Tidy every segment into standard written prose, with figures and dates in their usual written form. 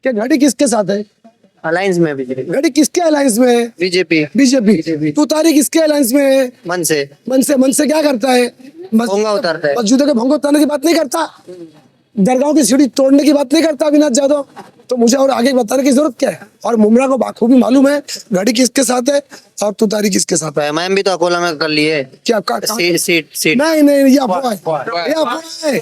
कि घड़ी किसके साथ है? अलायंस में बीजेपी। घड़ी किसके अलायंस में है? बीजेपी। बीजेपी। तुतारी किसके अलायंस में है? मन से। मन से क्या करता है? भोंगा उतारता है। मस्जिदों के भोंगा उतारने की बात नहीं करता, दरगाहों की सीढ़ी तोड़ने की बात नहीं करता अविनाश यादव। तो मुझे और आगे बताने की जरूरत क्या है? और मुमरा को बाखूबी मालूम है घड़ी किसके साथ है और तुतारी किसके साथ है। एमआईएम भी तो अकोला में कर लिए क्या सीट। नहीं, ये अफवाह है, ये अफवाह है,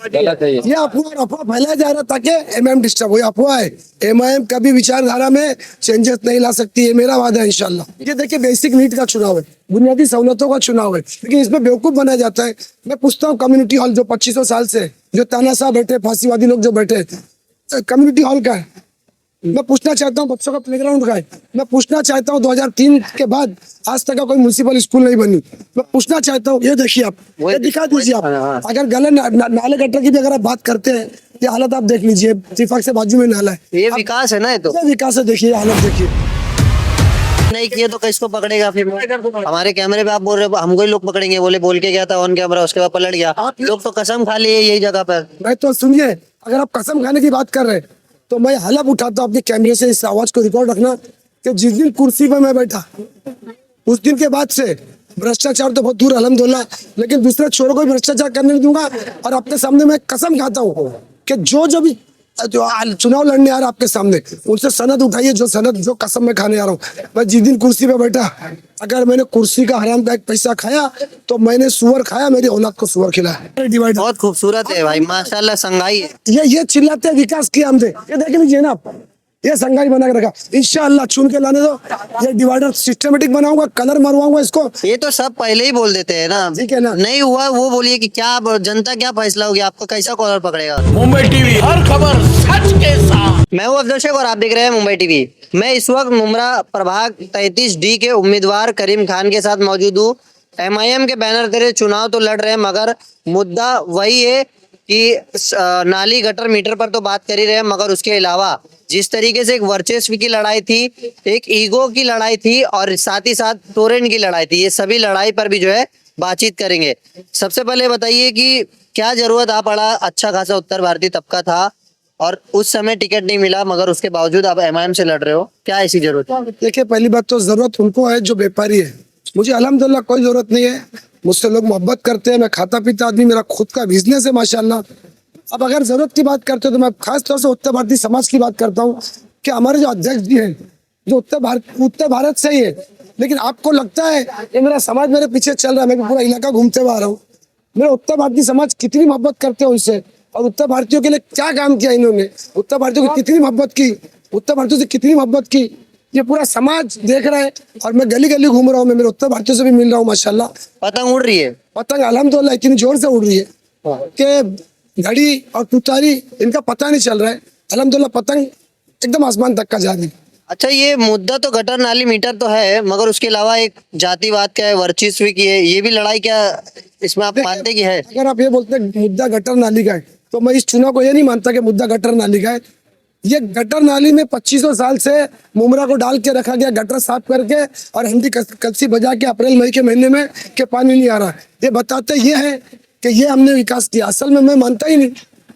ये अफवाह फैलाया जा रहा है ताकि एमआईएम डिस्टर्ब हो। अफवाह है। एमआईएम कभी विचारधारा में चेंजेस नहीं ला सकती है, मेरा वादा है इंशाल्लाह। ये देखिए बेसिक नीड का चुनाव है, बुनियादी सहूलतों का चुनाव है, लेकिन इसमें बेवकूफ बनाया जाता है। मैं पूछता हूँ कम्युनिटी हॉल जो 2500 साल से जो तानाशाह बैठे, फांसीवादी लोग जो बैठे, कम्युनिटी हॉल का है। मैं पूछना चाहता हूँ बच्चों का प्लेग्राउंड का है। मैं पूछना चाहता हूँ 2003 के बाद आज तक का कोई म्युनिसिपल स्कूल नहीं बनी। मैं पूछना चाहता हूँ, ये देखिए आप, ये दिखा दीजिए आप। अगर गले नाले गटर की भी अगर आप बात करते हैं, ये हालत आप देख लीजिए, त्रिफाक से बाजू में नाला है। ये विकास है ना, ये तो विकास है। देखिए हालत देखिए, नहीं किए तो किसको पकड़ेगा फिर? हमारे कैमरे पे आप बोल रहे हो हमको ही लोग पकड़ेंगे, बोल के गया था ऑन कैमरा, उसके बाद पलट गया। लोग तो कसम खा लिए यही जगह पर। मैं तो सुनिए, अगर आप कसम खाने की बात कर रहे हैं तो मैं हलफ उठाता हूँ अपने कैमरे से, इस आवाज को रिकॉर्ड रखना कि जिस दिन कुर्सी पर मैं बैठा उस दिन के बाद से भ्रष्टाचार तो बहुत दूर अल्हम्दुलिल्लाह, लेकिन दूसरे छोरों को भी भ्रष्टाचार करने नहीं दूंगा। और आपके सामने मैं कसम खाता हूँ कि जो भी चुनाव लड़ने आ रहा आपके सामने, उनसे सनद उठाइए, जो सनद जो कसम में खाने आ रहा हूँ। मैं जिस दिन कुर्सी पे बैठा, अगर मैंने कुर्सी का हराम का एक पैसा खाया तो मैंने सुअर खाया, मेरी औलाद को सुअर खिलाया। डिवाइड बहुत खूबसूरत है भाई, माशाल्लाह। संगाई है ये चिल्लाते हैं विकास किया हमने, ये देख लीजिए ना आप, ये संगाई बना के रखा। इंशाअल्लाह चुन के लाने दो, ये डिवाइडर सिस्टमेटिक बनाऊंगा, कलर मरवाऊंगा इसको। ये तो सब पहले ही बोल देते हैं ना, ठीक है ना? नहीं हुआ वो बोलिए कि क्या जनता क्या फैसला होगी, आपको कैसा कॉलर पकड़ेगा। मुंबई टीवी, हर खबर सच के साथ। मैं हूं अफजल शेख और आप देख रहे हैं मुंबई टीवी। मैं इस वक्त मुमरा प्रभाग 33D के उम्मीदवार करीम खान के साथ मौजूद हूँ। एमआईएम के बैनर तले चुनाव तो लड़ रहे हैं, मगर मुद्दा वही है कि नाली गटर मीटर पर तो बात कर ही रहे हैं, मगर उसके अलावा जिस तरीके से एक वर्चस्व की लड़ाई थी, एक ईगो की लड़ाई थी और साथ ही साथ टोरेंट की लड़ाई थी, ये सभी लड़ाई पर भी जो है बातचीत करेंगे। सबसे पहले बताइए कि क्या जरूरत आ पड़ा, अच्छा खासा उत्तर भारतीय तबका था और उस समय टिकट नहीं मिला, मगर उसके बावजूद आप एमआईएम से लड़ रहे हो, क्या ऐसी जरूरत है? देखिए पहली बात तो जरूरत उनको है जो व्यापारी है, मुझे अल्हम्दुलिल्लाह कोई जरूरत नहीं है। मुझसे लोग मोहब्बत करते हैं, मैं खाता पीता आदमी, मेरा खुद का बिजनेस है माशाल्लाह। अब अगर जरूरत की बात करते हो तो मैं खास तौर से उत्तर भारतीय समाज की बात करता हूँ कि हमारे जो अध्यक्ष जी हैं जो उत्तर भारत से ही है, लेकिन आपको लगता है ये मेरा समाज मेरे पीछे चल रहा है, मैं पूरा इलाका घूमते हुए आ रहा हूँ। मेरा उत्तर भारतीय समाज कितनी मोहब्बत करते हैं उनसे, और उत्तर भारतीयों के लिए क्या काम किया इन्होंने, उत्तर भारतीयों की कितनी मोहब्बत की, उत्तर भारतीयों से कितनी मोहब्बत की, ये पूरा समाज देख रहा है। और मैं गली गली घूम रहा हूँ, मैं मेरे उत्तर भारतीयों से भी मिल रहा हूँ माशाल्लाह। पतंग उड़ रही है, पतंग अल्हम्दुलिल्लाह इतनी जोर से उड़ रही है कि घड़ी और तुतारी इनका पता नहीं चल रहा है। अल्हम्दुलिल्लाह पतंग एकदम आसमान तक का जा रही है। अच्छा, ये मुद्दा तो गटर नाली मीटर तो है, मगर उसके अलावा एक जातिवाद का है, वर्चस्व की है, ये भी लड़ाई क्या इसमें आप मानते कि है? अगर आप ये बोलते हैं मुद्दा गटर नाली का है तो मैं इस चुनाव को ये नहीं मानता कि मुद्दा गटर नाली का है। ये गटर नाली में 2500 साल से मुमरा को डाल के रखा गया, गटर साफ करके और हिंदी कलसी बजा के अप्रैल मई के महीने में कि पानी नहीं आ रहा है, ये बताते ये है कि ये हमने विकास किया। असल में मैं मानता ही नहीं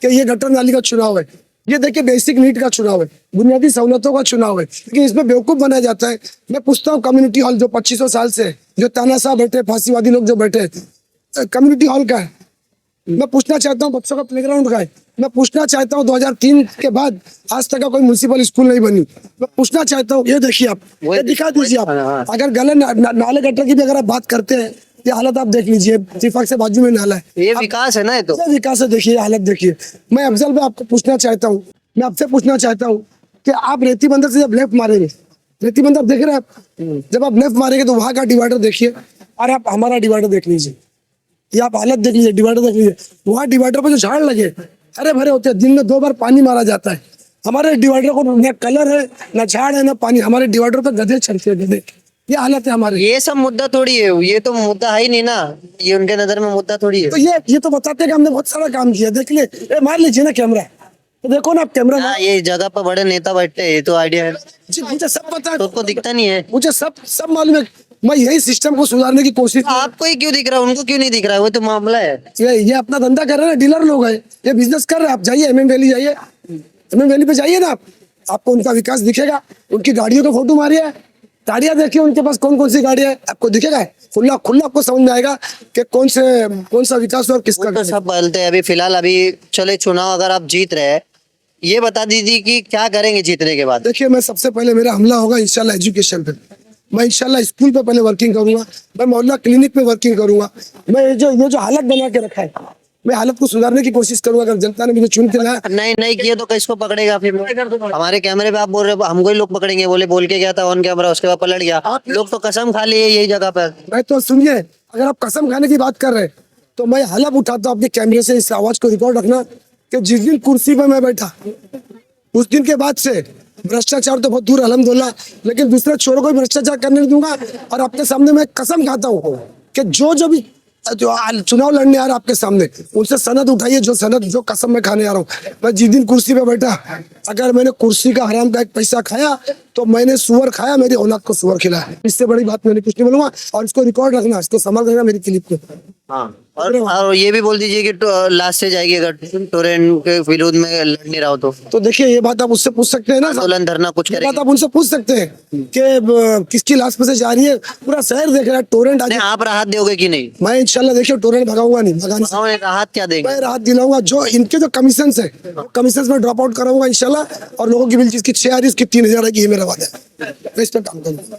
कि ये गटर नाली का चुनाव है। ये देखिए बेसिक नीड का चुनाव है, बुनियादी सहूलतों का चुनाव है, लेकिन इसमें बेवकूफ बनाया जाता है। मैं पूछता हूँ कम्युनिटी हॉल जो 2500 साल से जो तानाशाह बैठे, फांसीवादी लोग जो बैठे, कम्युनिटी हॉल का है। मैं पूछना चाहता हूँ बच्चों का प्लेग्राउंड का है। मैं पूछना चाहता हूँ 2003 के बाद आज तक का कोई म्युनिसिपल स्कूल नहीं बनी। मैं पूछना चाहता हूँ, ये देखिए आप, ये दिखा दीजिए आप। अगर गले नाले गटर की भी अगर आप बात करते हैं, ये हालत आप देख लीजिए, त्रिफाक से बाजू में नाला है। ये विकास है ना, ये तो विकास है। देखिए हालत देखिए। मैं अफजल भाई आपको पूछना चाहता हूँ, मैं आपसे पूछना चाहता हूँ कि आप रेती बंदर से जब लेफ्ट मारेंगे, रेती बंदर देख रहे हैं आप, जब आप लेफ्ट मारेंगे तो वहां का डिवाइडर देखिए और आप हमारा डिवाइडर देख लीजिए, ये आप हालत देख लीजिए, डिवाइडर देख लीजिए। वहाँ डिवाइडर पर जो झाड़ लगे हरे भरे होते हैं, दिन में 2 बार पानी मारा जाता है। हमारे डिवाइडर को न कलर है, न झाड़ है, न पानी। हमारे डिवाइडर पर गधे चलते हैं, गधे। ये हालत है हमारे। ये सब मुद्दा थोड़ी है, ये तो मुद्दा है ही नहीं ना, ये उनके नजर में मुद्दा थोड़ी है। तो ये तो बताते हैं कि हमने बहुत सारा काम किया। देख लिए, मार लीजिए ना कैमरा, तो देखो ना आप कैमरा। हाँ, ये जगह पर बड़े नेता बैठते हैं, ये तो आइडिया है। जी मुझे सब पता है, तो उसको दिखता नहीं है। मुझे सब मालूम है। मैं यही सिस्टम को सुधारने की कोशिश। आपको ही क्यों दिख रहा है, उनको क्यों नहीं दिख रहा है? वो तो मामला है। ये अपना धंधा कर रहे हैं, डीलर लोग हैं, ये बिजनेस कर रहे हैं। आप जाइए MM वैली, जाइए MM वैली पे जाइए ना आप, आपको उनका विकास दिखेगा। उनकी गाड़ियों को फोटो मारिए, गाड़ियां देखिए उनके पास कौन कौन सी गाड़ियां है, आपको दिखेगा। खुला खुला आपको समझ में आएगा कि कौन सा विकास हुआ और किसका। तो सब बोलते हैं अभी फिलहाल अभी चले चुनाव अगर आप जीत रहे हैं, ये बता दीजिए कि क्या करेंगे जीतने के बाद। देखिए, मैं सबसे पहले मेरा हमला होगा इंशाल्लाह एजुकेशन पे। मैं इंशाल्लाह स्कूल पे पहले वर्किंग करूंगा, मैं मोहल्ला क्लिनिक पे वर्किंग करूंगा। मैं ये जो हालत बना के रखा है, मैं हालत को सुधारने की कोशिश करूंगा। अगर जनता ने मुझे चुन के लाया, नहीं नहीं किए तो किसको पकड़ेगा फिर? हमारे कैमरे पे आप बोल रहे हो हमको ही लोग पकड़ेंगे, बोल के गया था ऑन कैमरा, उसके बाद पलट गया। लोग तो कसम खा लिए यही जगह पर। मैं तो सुनिए, अगर आप कसम खाने की बात कर रहे हैं तो मैं हलफ उठाता हूँ आपके कैमरे से। इस आवाज को रिकॉर्ड रखना कि जिस दिन कुर्सी पे मैं बैठा, उस दिन के बाद से भ्रष्टाचार तो बहुत दूर अल्हम्दुलिल्लाह, लेकिन दूसरे छोरों को भी भ्रष्टाचार करने नहीं दूंगा। और आपके सामने मैं कसम खाता हूँ कि जो भी चुनाव लड़ने आ रहा आपके सामने, उनसे सनद उठाइए, जो कसम मैं खाने आ रहा हूँ। मैं जिस दिन कुर्सी पे बैठा, अगर मैंने कुर्सी का हराम का एक पैसा खाया तो मैंने सुअर खाया, मेरी औलाद को सुअर खिलाया। इससे बड़ी बात मैंने कुछ नहीं बोलूंगा। और इसको रिकॉर्ड रखना, इसको संभाल रखना मेरी क्लिप को। हाँ, और ये भी बोल दीजिए कि लास्ट से जाएगी अगर टोरेंट के विरोध में लड़ नहीं रहा हो तो देखिए, ये बात आप उससे पूछ सकते हैं ना, आंदोलन धरना कुछ ये बात करेंगे? आप उनसे पूछ सकते हैं कि किसकी लाश में से जा रही है। पूरा शहर देख रहा है टोरेंट। आज नहीं, आप राहत दोगे कि नहीं? मैं इंशाल्लाह देखिए टोरेंट भगाऊंगा नहीं, उन्होंने राहत क्या देंगे? मैं राहत दिलाऊंगा। जो इनके जो कमीशन है, कमीशन में ड्रॉप आउट कराऊंगा इंशाल्लाह। और लोगों की बिल जिसकी 6 आ रही है उसकी 3,000 आएगी, ये मेरा वादा है। मैं इस पर काम करूंगा।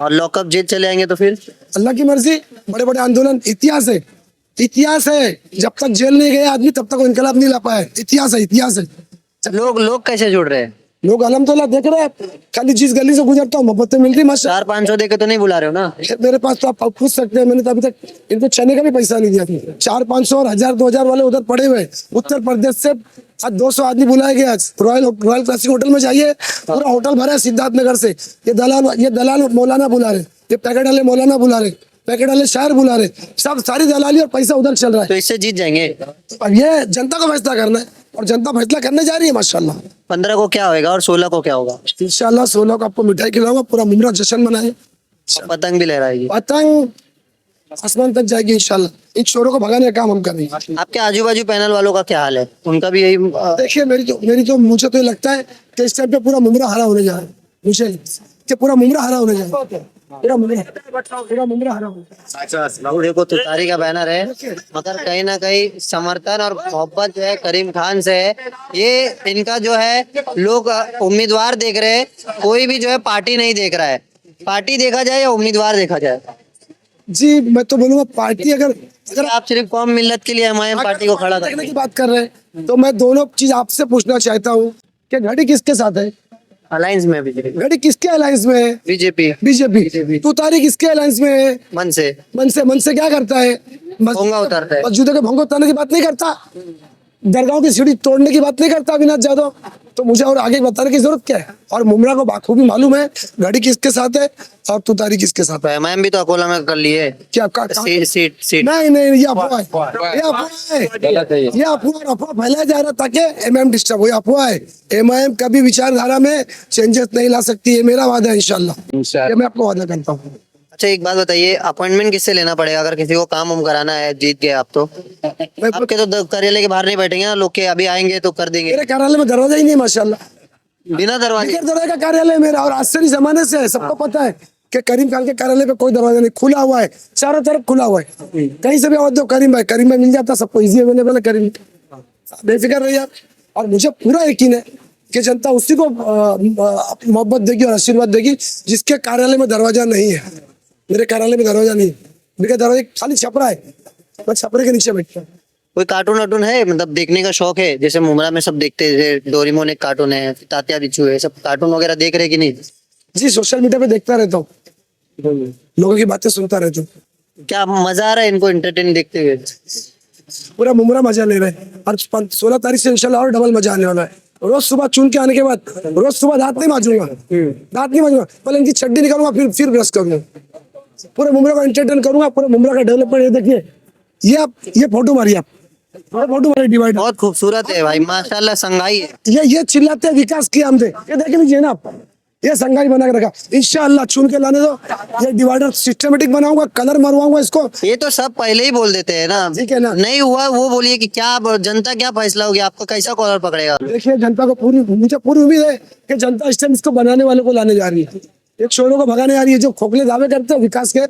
और लॉकअप जेल चले आएंगे तो फिर? अल्लाह की मर्जी। बड़े बड़े आंदोलन, इतिहास है, इतिहास है। जब तक जेल नहीं गया आदमी तब तक वो इनकलाब नहीं ला पाया। इतिहास है, इतिहास है। लोग कैसे जुड़ रहे हैं? लोग अल्हम्दुलिल्लाह देख रहे हैं। खाली जिस गली से गुजरता हूँ मोहब्बतें मिल रही माशा। 400-500 देके तो नहीं बुला रहे हो ना? मेरे पास तो आप पूछ सकते हैं, मैंने तो अभी तक इनको चने का भी पैसा नहीं दिया। 400-500 और 1000-2000 वाले उधर पड़े हुए। उत्तर प्रदेश से आज 200 आदमी बुलाए गए। आज रॉयल क्लासिक होटल में जाइए, पूरा होटल भरा है सिद्धार्थ नगर से। ये दलाल मौलाना बुला रहे, ये पैकेट वाले मौलाना बुला रहे, पैकेट वाले शायर बुला रहे, सब सारी दलाली और पैसा उधर चल रहा है। तो इससे जीत जाएंगे? अब ये जनता को फैसला करना है और जनता फैसला करने जा रही है माशाल्लाह। 15 को क्या होगा और 16 को क्या होगा? इंशाल्लाह 16 को आपको मिठाई खिलाऊंगा, पूरा मुमरा जश्न मनाए। पतंग भी लहराएगी? पतंग आसमान तक जाएगी इंशाल्लाह। इन चोरों को भगाने का काम हम कर रहे हैं। आपके आजू बाजू पैनल वालों का क्या हाल है? उनका भी यही देखिए, मुझे तो ये लगता है कि इस टाइम पे पूरा मुमरा हरा होने जा रहा है। मुझे कि पूरा मुमरा हरा होने जा रहा है। पूरा मुमरा हरा होने। देखो तुतारी का बैनर है, मगर कहीं ना कहीं समर्थन और मोहब्बत जो है करीम खान से है। ये इनका जो है लोग उम्मीदवार देख रहे हैं, कोई भी जो है पार्टी नहीं देख रहा है। पार्टी देखा जाए या उम्मीदवार देखा जाए? जी, मैं तो बोलूंगा पार्टी अगर आप सिर्फ कौम मिल्लत के लिए एमआईएम पार्टी को खड़ा देखने की करते बात कर रहे हैं तो मैं दोनों चीज आपसे पूछना चाहता हूँ कि घड़ी किसके साथ है? अलायंस में बीजेपी। घड़ी किसके अलायंस में है? बीजेपी। बीजेपी। तुतारी किसके अलायंस में है? मन से मन से क्या करता है? भोंगा उतारता है। बस जूते के भोंगे उतारने की बात नहीं करता, दरगाहों की सीढ़ी तोड़ने की बात नहीं करता अविनाश यादव। तो मुझे और आगे बताने की जरूरत क्या है? और मुमरा को बाखूबी मालूम है घड़ी किसके साथ है और तुतारी किसके साथ है। एमआईएम भी तो अकोला में कर लिए क्या आपका सीट। नहीं, ये अफवाह है, ये अफवाह है, ये अफवाह फैलाया जा रहा ताकि एमआईएम डिस्टर्ब हो। ये अफवाह है। एमआईएम कभी विचारधारा में चेंजेस नहीं ला सकती है, मेरा वादा है इंशाल्लाह। ये मैं आपको वादा करता हूँ। अच्छा, एक बात बताइए, अपॉइंटमेंट किससे लेना पड़ेगा अगर किसी को काम उम कराना है? जीत गए आप तो आपके तो कार्यालय के बाहर नहीं बैठेंगे ना लोग के, अभी आएंगे तो कर देंगे। मेरे कार्यालय में दरवाजा ही नहीं है माशाल्लाह। बिना दरवाजे? बगैर दरवाजे का कार्यालय है मेरा, और आश्चर्य जमाने से है। सबको पता है कि करीम खान के कार्यालय पे कोई दरवाजा नहीं, खुला हुआ है, चारों तरफ खुला हुआ है। कहीं से भी आवाज दो करीम भाई मिल जाता, सबको इजी अवेलेबल है करीम। बेफिक्र रहिए आप। और मुझे पूरा यकीन है कि जनता उसी को मोहब्बत देगी और आशीर्वाद देगी जिसके कार्यालय में दरवाजा नहीं है। मेरे कार्यालय में दरवाजा नहीं है, मेरे दरवाजे खाली छपरा है, मैं छपरे के नीचे बैठता हूँ। कोई कार्टून वार्टून है, मतलब देखने का शौक है? जैसे मुमरा में सब देखते थे, डोरेमोन एक कार्टून है, तात्या बिच्छू है, सब कार्टून वगैरह देख रहे कि नहीं? जी, सोशल मीडिया पे देखता रहता हूँ, लोगों की बातें सुनता रहता हूँ। क्या मजा आ रहा है इनको एंटरटेन देखते हुए? पूरा मुमरा मजा ले रहे हैं। और 16 तारीख से इंशाल्लाह और डबल मजा आने वाला है। रोज सुबह चुन के आने के बाद रोज सुबह दांत नहीं मांजूंगा, पहले इनकी चड्डी निकालूंगा, फिर ब्रश करूंगा। पूरे मुमरा को एंटरटेन करूंगा, पूरे मुमरा का डेवलपमेंट। ये देखिए, ये फोटो मारिए आप, फोटो मारिए डिवाइड। बहुत खूबसूरत है भाई, माशाल्लाह। संगाई है ये चिल्लाते हैं विकास किया हमने, ये देख लीजिए ना आप, ये संघाई बना के रखा। इंशाल्लाह चुन के लाने दो, ये डिवाइडर सिस्टमेटिक बनाऊंगा, कलर मरवाऊंगा इसको। ये तो सब पहले ही बोल देते हैं ना, ठीक है ना। नहीं हुआ वो बोलिए कि क्या जनता क्या फैसला हो गया, आपका कैसा कॉलर पकड़ेगा। देखिए जनता को मुझे पूरी उम्मीद है कि जनता इस टाइम इसको बनाने वाले को लाने जा रही है, एक शोरों को भगाने जा रही है, जो खोखले दावे करते हैं विकास के,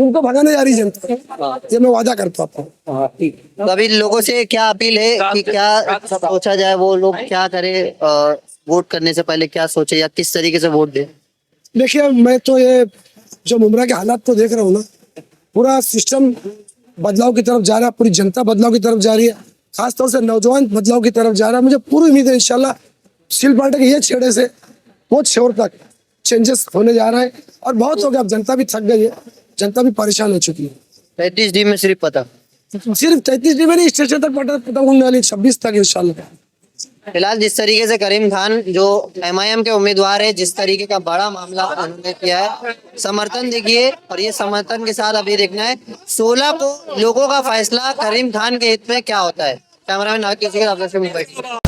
उनको भगाने जा रही है जनता। ये मैं वादा करता हूँ आपको। तो अभी लोगों से क्या अपील है कि क्या सोचा जाए, वो लोग क्या करें, वोट करने से पहले क्या सोचे या किस तरीके से वोट दे। देखिए मैं तो ये जो मुमरा के हालात को देख रहा हूँ ना, पूरा सिस्टम बदलाव की तरफ जा रहा है, पूरी जनता बदलाव की तरफ जा रही है, खासतौर से नौजवान बदलाव की तरफ जा रहा है। मुझे पूरी उम्मीद है इंशाल्लाह सील पार्टी के ये छेड़े से वो छोर तक चेंजेस होने जा रहा है, और बहुत हो गया। अब जनता भी थक गई है, जनता भी परेशान हो चुकी है। 35D में सिर्फ पता, सिर्फ 33 में नहीं, स्टेशन तक पता होने वाली 26 तक इंशाल्लाह। फिलहाल जिस तरीके से करीम खान जो MIM के उम्मीदवार है, जिस तरीके का बड़ा मामला उन्होंने किया है, समर्थन देखिए, और ये समर्थन के साथ अभी देखना है 16 को लोगों का फैसला करीम खान के हित में क्या होता है। कैमरामैन नागिब के साथ मुंबई।